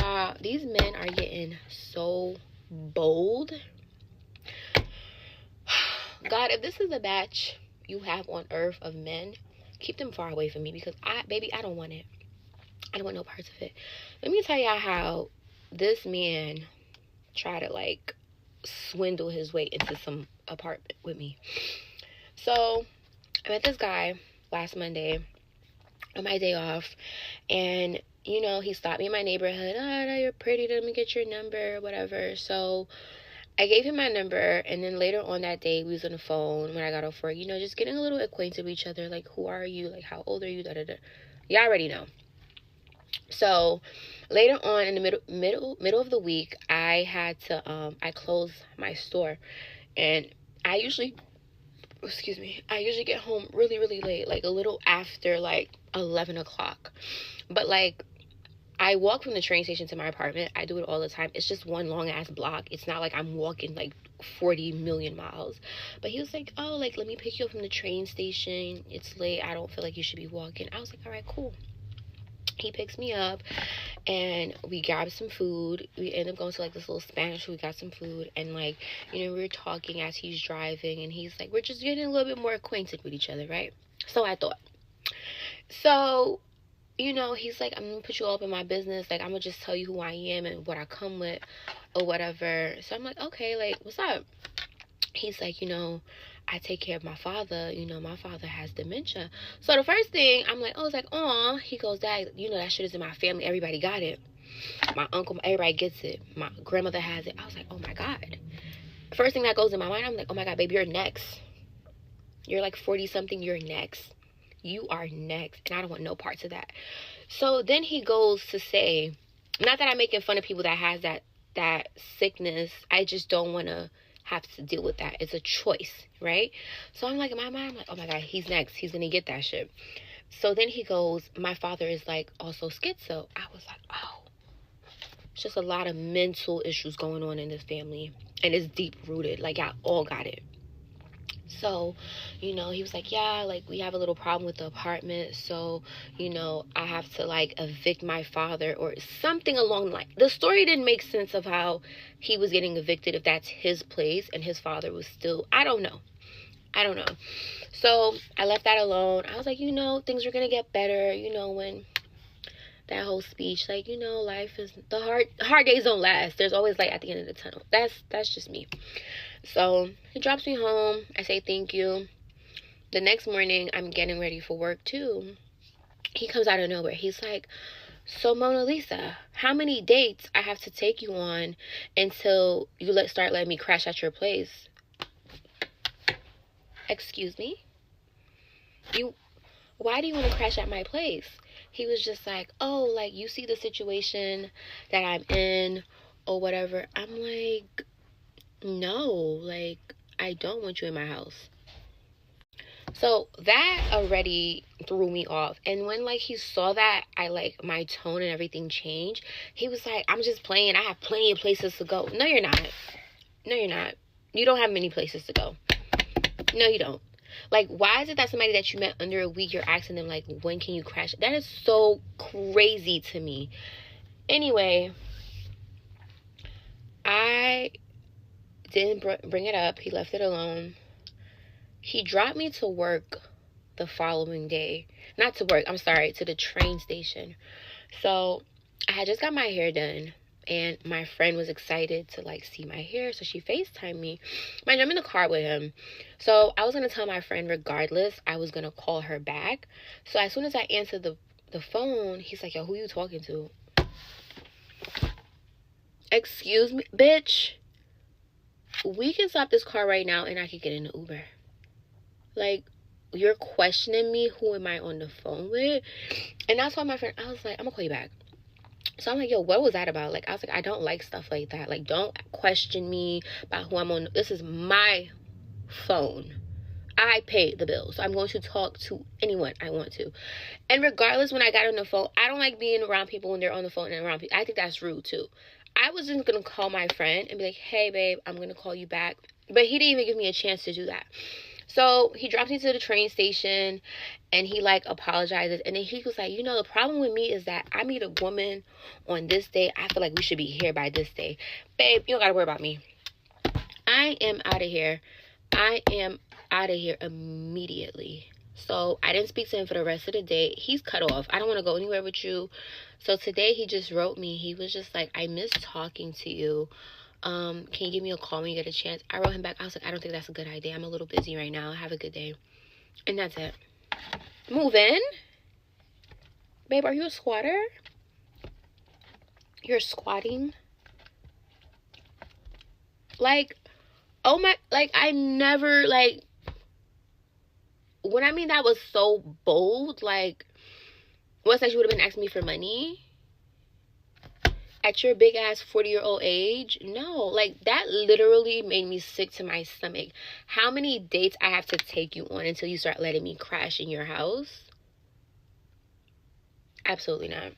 Y'all, these men are getting so bold. God, if this is a batch you have on earth of men, keep them far away from me, because I don't want it. I don't want no parts of it. Let me tell y'all how this man tried to like swindle his way into some apartment with me. So I met this guy last Monday on my day off, and you know, he stopped me in my neighborhood. Oh, you're pretty, let me get your number, whatever. So I gave him my number, and then later on that day, we was on the phone when I got off work, you know, just getting a little acquainted with each other, like, who are you, like, how old are you, da-da-da. Y'all already know. So later on in the middle of the week, I had to I closed my store, and I usually get home really, really late, like a little after like 11 o'clock. But like, I walk from the train station to my apartment. I do it all the time. It's just one long ass block. It's not like I'm walking like 40 million miles. But he was like, oh, like, let me pick you up from the train station. It's late. I don't feel like you should be walking. I was like, all right, cool. He picks me up, and we grab some food. We end up going to like this little Spanish food. We got some food, and like, you know, we were talking as he's driving, and he's like, we're just getting a little bit more acquainted with each other, right? So I thought. So, you know, he's like, I'm gonna put you all up in my business. Like, I'm gonna just tell you who I am and what I come with or whatever. So I'm like, okay, like, what's up? He's like, you know, I take care of my father. You know, my father has dementia. So the first thing I'm like, oh, it's like, aw. He goes, Dad, you know, that shit is in my family. Everybody got it. My uncle, everybody gets it. My grandmother has it. I was like, oh my God. First thing that goes in my mind, I'm like, oh my God, baby, you're next. You're like 40 something. You're next. You are next. And I don't want no parts of that. So then he goes to say, not that I'm making fun of people that has that sickness. I just don't want to have to deal with that. It's a choice, right? So I'm like, in my mind, I'm like, oh my God, he's next. He's going to get that shit. So then he goes, my father is like also schizo. I was like, oh. It's just a lot of mental issues going on in this family. And it's deep rooted. Like, y'all all got it. So, you know, he was like, yeah, like, we have a little problem with the apartment. So, you know, I have to, like, evict my father or something along the line. The story didn't make sense of how he was getting evicted, if that's his place and his father was still, I don't know. So I left that alone. I was like, you know, things are going to get better. You know, when that whole speech, like, you know, life is, the hard days don't last. There's always light at the end of the tunnel. That's just me. So he drops me home. I say thank you. The next morning, I'm getting ready for work too. He comes out of nowhere. He's like, so Mona Lisa, how many dates I have to take you on until you start letting me crash at your place? Excuse me? Why do you want to crash at my place? He was just like, oh, like, you see the situation that I'm in or whatever. I'm like, no, like, I don't want you in my house. So that already threw me off. And when like he saw that, I like my tone and everything changed. He was like, I'm just playing. I have plenty of places to go. No, you're not. No, you're not. You don't have many places to go. No, you don't. Like, why is it that somebody that you met under a week, you're asking them, like, when can you crash? That is so crazy to me. Anyway, I didn't bring it up. He left it alone. He dropped me to work the following day. Not to work, I'm sorry, to the train station. So I had just got my hair done, and my friend was excited to like see my hair, so she FaceTimed me. Mind you, I'm in the car with him. So I was gonna tell my friend regardless, I was gonna call her back. So as soon as I answered the phone, he's like, yo, who you talking to? Excuse me, bitch. We can stop this car right now and I can get in the Uber. Like, you're questioning me, who am I on the phone with? And I told my friend, I was like, I'm gonna call you back. So I'm like, yo, what was that about? Like, I was like, I don't like stuff like that. Like, don't question me about who I'm on. This is my phone. I pay the bill. So I'm going to talk to anyone I want to. And regardless, when I got on the phone, I don't like being around people when they're on the phone and around people. I think that's rude too. I was just going to call my friend and be like, hey, babe, I'm going to call you back. But he didn't even give me a chance to do that. So he drops me to the train station and he like apologizes. And then he was like, you know, the problem with me is that I meet a woman on this day. I feel like we should be here by this day. Babe, you don't gotta worry about me. I am out of here. I am out of here immediately. So I didn't speak to him for the rest of the day. He's cut off. I don't want to go anywhere with you. So today he just wrote me. He was just like, I miss talking to you. Can you give me a call when you get a chance? I wrote him back. I was like, I don't think that's a good idea. I'm a little busy right now. Have a good day. And that's it. Move in. Babe, are you a squatter? You're squatting? Like, oh my, like, I never, like, when I mean that was so bold, like, what's that, you would have been asking me for money? At your big ass 40-year-old age? No, like, that literally made me sick to my stomach. How many dates I have to take you on until you start letting me crash in your house? Absolutely not.